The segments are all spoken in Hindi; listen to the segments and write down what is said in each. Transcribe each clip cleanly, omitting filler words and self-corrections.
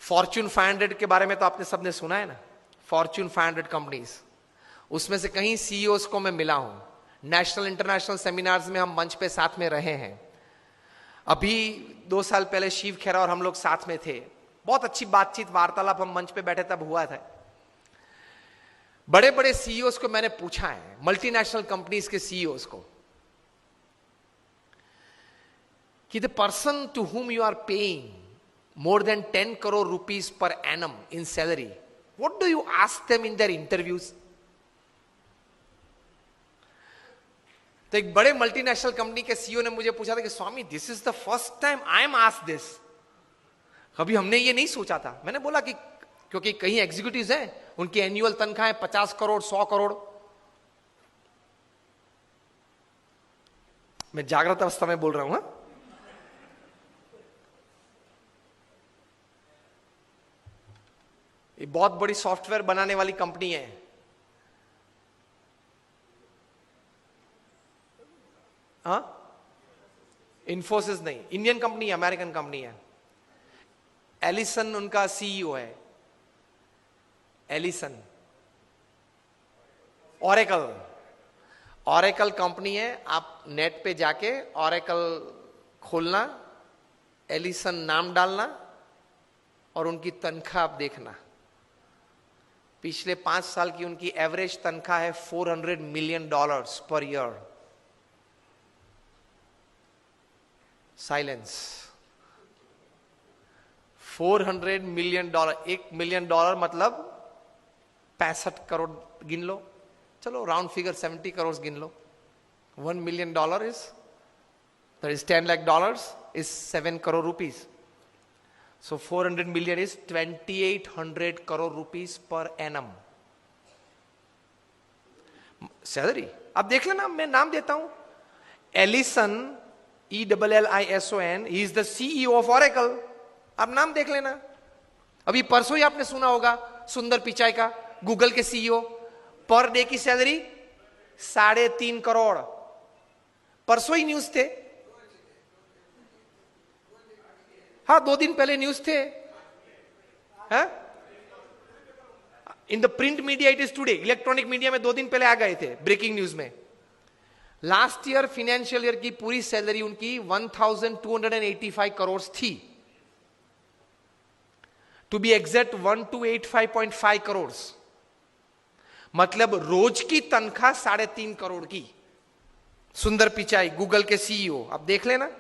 फॉर्च्यून 500 के बारे में तो आपने सबने सुना है ना, फॉर्च्यून 500 कंपनीज, उसमें से कहीं सीईओज को मैं मिला हूं, नेशनल इंटरनेशनल सेमिनार्स में हम मंच पे साथ में रहे हैं। अभी 2 साल पहले शिव खेरा और हम लोग साथ में थे, बहुत अच्छी बातचीत वार्तालाप हम मंच पे बैठे तब हुआ था। बड़े बड़े सीईओज को मैंने पूछा है, मल्टीनेशनल कंपनीज के सीईओज को, कि the person to whom you are paying more than 10 crore rupees per annum in salary, what do you ask them in their interviews? तो एक बड़े मल्टीनेशनल कंपनी के सीईओ ने मुझे पूछा था कि Swami this is the first time I am asked this, कभी हमने ये नहीं सोचा था। मैंने बोला कि क्योंकि कई एग्जीक्यूटिव्स हैं उनकी एनुअल तनख्वाह है 50 करोड़ 100 करोड़। मैं जागृत अवस्था में बोल रहा हूं। ये बहुत बड़ी सॉफ्टवेयर बनाने वाली कंपनी है, हाँ, इन्फोसिस नहीं, इंडियन कंपनी है, अमेरिकन कंपनी है। एलिसन उनका सीईओ है, एलिसन। ऑरेकल कंपनी है, आप नेट पे जाके ऑरेकल खोलना, एलिसन नाम डालना और उनकी तनख्वाह आप देखना। पिछले 5 साल की उनकी एवरेज तनख्वाह है $400 million per year. Silence. $400 million, $1 million मतलब 65 करोड़ गिन लो, चलो राउंड फिगर 70 करोड़ गिन लो। $1 million is $10 lakh is 7 crore rupees. So 400 million is 2800 crore rupees per annum salary. अब देख लेना, मैं नाम देता हूं, Allison, ELLISON, he is the CEO of Oracle। अब नाम देख लेना। अभी परसों ही आपने सुना होगा सुंदर पिचाई का, गूगल के सीईओ, पर डे की सैलरी 3.5 करोड़। परसों ही न्यूज थे, हाँ 2 दिन पहले न्यूज थे, in the print media it is today, electronic media में 2 दिन पहले आ गए थे ब्रेकिंग न्यूज में। लास्ट ईयर फाइनेंशियल ईयर की पूरी सैलरी उनकी 1285 करोड़ थी, टू बी एग्जैक्ट 1285.5 करोड़, मतलब रोज की तनख्वाह 3.5 करोड़ की। सुंदर पिचाई गूगल के सीईओ, अब देख लेना।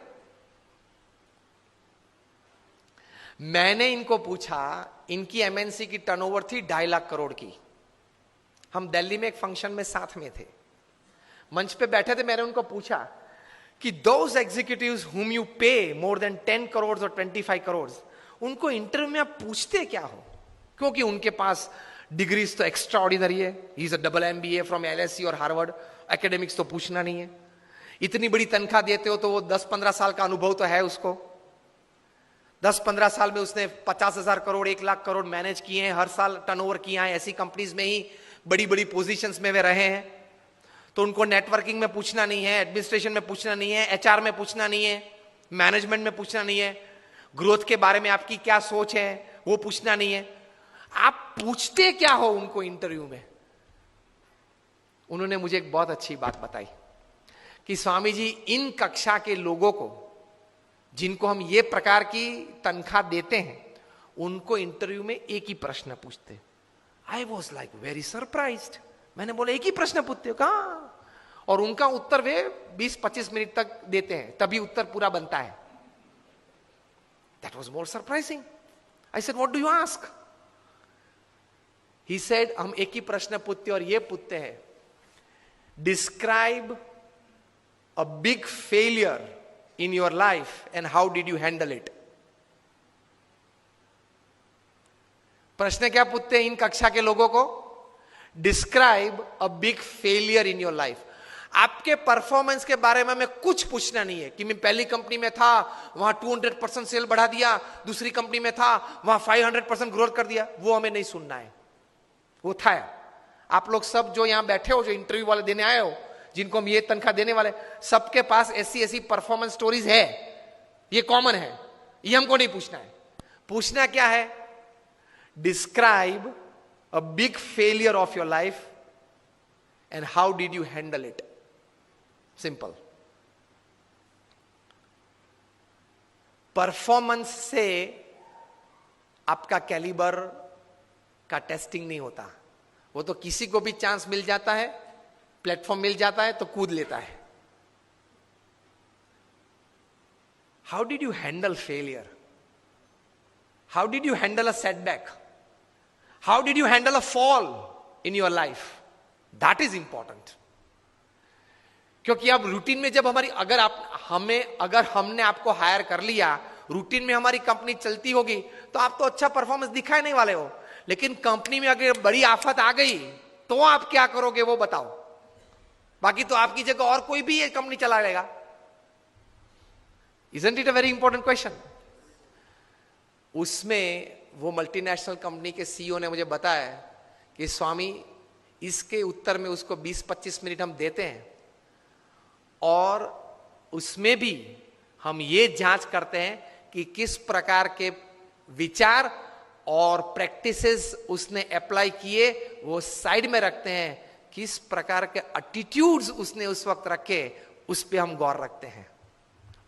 मैंने इनको पूछा, इनकी एमएनसी की टर्नओवर थी 2.5 लाख करोड़ की। हम दिल्ली में एक फंक्शन में साथ में थे, मंच पे बैठे थे, मैंने उनको पूछा कि दोज एग्जीक्यूटिव्स हुम यू पे मोर देन 10 करोड़ और 25 करोड़, उनको इंटरव्यू में आप पूछते क्या हो? क्योंकि उनके पास डिग्रीज तो एक्स्ट्रा ऑर्डिनरी है, he is a double MBA from LSE और हार्वर्ड, एकेडमिक्स तो पूछना नहीं है। इतनी बड़ी तनख्वाह देते हो तो वो 10-15 साल का अनुभव तो है उसको। 10-15 साल में उसने 50,000 करोड़ 1 लाख करोड़ मैनेज किए हैं, हर साल टर्नओवर किया है, ऐसी कंपनीज में ही बड़ी बड़ी पोजीशंस में वे रहे हैं। तो उनको नेटवर्किंग में पूछना नहीं है, एडमिनिस्ट्रेशन में पूछना नहीं है, HR में पूछना नहीं है, मैनेजमेंट में पूछना नहीं है, ग्रोथ के बारे में आपकी क्या सोच है वो पूछना नहीं है। आप पूछते क्या हो उनको इंटरव्यू में? उन्होंने मुझे एक बहुत अच्छी बात बताई कि स्वामी जी, इन कक्षा के लोगों को जिनको हम ये प्रकार की तनख्वाह देते हैं, उनको इंटरव्यू में एक ही प्रश्न पूछते। I was like very surprised. मैंने बोला एक ही प्रश्न पूछते हो? कहा? और उनका उत्तर वे 20-25 मिनट तक देते हैं, तभी उत्तर पूरा बनता है। That was more surprising. I said what do you ask? He said हम एक ही प्रश्न पूछते और ये पूछते हैं, describe a big failure in your life and how did you handle it? प्रश्न क्या पूछते हैं इन कक्षा के लोगों को? Describe a big failure in your life. आपके परफॉर्मेंस के बारे में हमें कुछ पूछना नहीं है कि मैं पहली कंपनी में था वहां 200% सेल बढ़ा दिया, दूसरी कंपनी में था वहां 500% ग्रोथ कर दिया, वो हमें नहीं सुनना है। वो था आप लोग सब जो यहां बैठे हो, जो इंटरव्यू वाले देने आए हो, जिनको हम ये तनख्वाह देने वाले, सबके पास ऐसी परफॉर्मेंस स्टोरीज है, ये कॉमन है, ये हमको नहीं पूछना है। पूछना क्या है? Describe a big failure of your life and how did you handle it. Simple. Performance से आपका कैलिबर का टेस्टिंग नहीं होता. वो तो किसी को भी चांस मिल जाता है, प्लेटफॉर्म मिल जाता है तो कूद लेता है. How did you handle failure? How did you handle a setback? How did you handle a fall in your life? That is important. क्योंकि अब रूटीन में जब हमारी अगर हमने आपको हायर कर लिया, रूटीन में हमारी कंपनी चलती होगी, तो आप तो अच्छा परफॉर्मेंस दिखाए नहीं वाले हो. लेकिन कंपनी में अगर बड़ी आफत आ गई तो आप क्या करोगे वो बताओ. बाकी तो आपकी जगह और कोई भी ये कंपनी चला लेगा. Isn't it a very important question? उसमें वो मल्टीनेशनल कंपनी के सीईओ ने मुझे बताया कि स्वामी, इसके उत्तर में उसको 20-25 मिनट हम देते हैं और उसमें भी हम ये जांच करते हैं कि किस प्रकार के विचार और प्रैक्टिसेस उसने अप्लाई किए, वो साइड में रखते हैं. किस प्रकार के एटीट्यूड्स उसने उस वक्त रखे, उस पे हम गौर रखते हैं.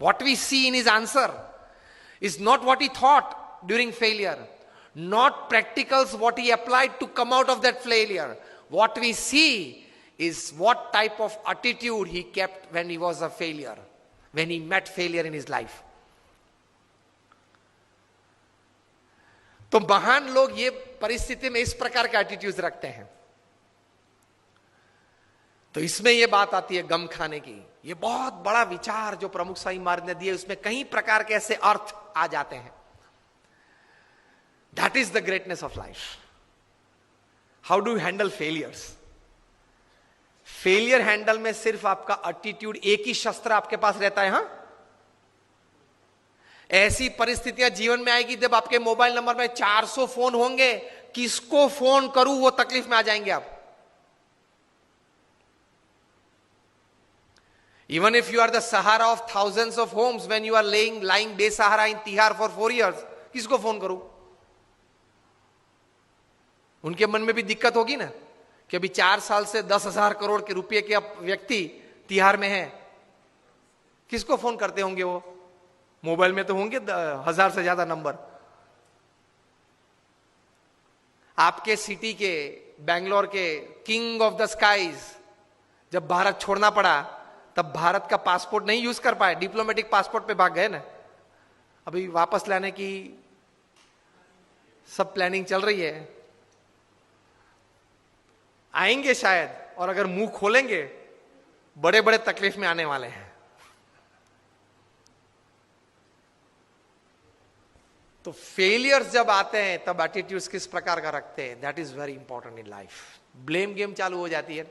What we see in his answer is not what he thought during failure, not practicals what he applied to come out of that failure. What we see is what type of attitude he kept when he was a failure, when he met failure in his life. तो महान लोग ये परिस्थिति में इस प्रकार के एटीट्यूड्स रखते हैं. तो इसमें यह बात आती है गम खाने की. ये बहुत बड़ा विचार जो प्रमुख स्वामी महाराज ने दिए, उसमें कई प्रकार के ऐसे अर्थ आ जाते हैं. That is the greatness of life. How do you handle failures? Failure handle में सिर्फ आपका एटीट्यूड, एक ही शस्त्र आपके पास रहता है. हां, ऐसी परिस्थितियां जीवन में आएगी जब आपके मोबाइल नंबर में 400 फोन होंगे, किसको फोन करूं वो तकलीफ में आ जाएंगे आप. Even if you are the Sahara of thousands of homes, when you are lying बेसहारा in तिहार for 4 years, किसको फोन करूं? उनके मन में भी दिक्कत होगी ना कि अभी 4 साल से 10,000 करोड़ के रुपए के व्यक्ति तिहार में है. किसको फोन करते होंगे वो? मोबाइल में तो होंगे 1000 से ज्यादा नंबर. आपके सिटी के, बेंगलोर के किंग ऑफ द स्काईज जब भारत छोड़ना पड़ा, तब भारत का पासपोर्ट नहीं यूज कर पाए, डिप्लोमेटिक पासपोर्ट पे भाग गए ना. अभी वापस लाने की सब प्लानिंग चल रही है. आएंगे शायद, और अगर मुंह खोलेंगे बड़े बड़े तकलीफ में आने वाले हैं. तो फेलियर्स जब आते हैं तब एटीट्यूड्स किस प्रकार का रखते हैं, that is very important in life. Blame game चालू हो जाती है.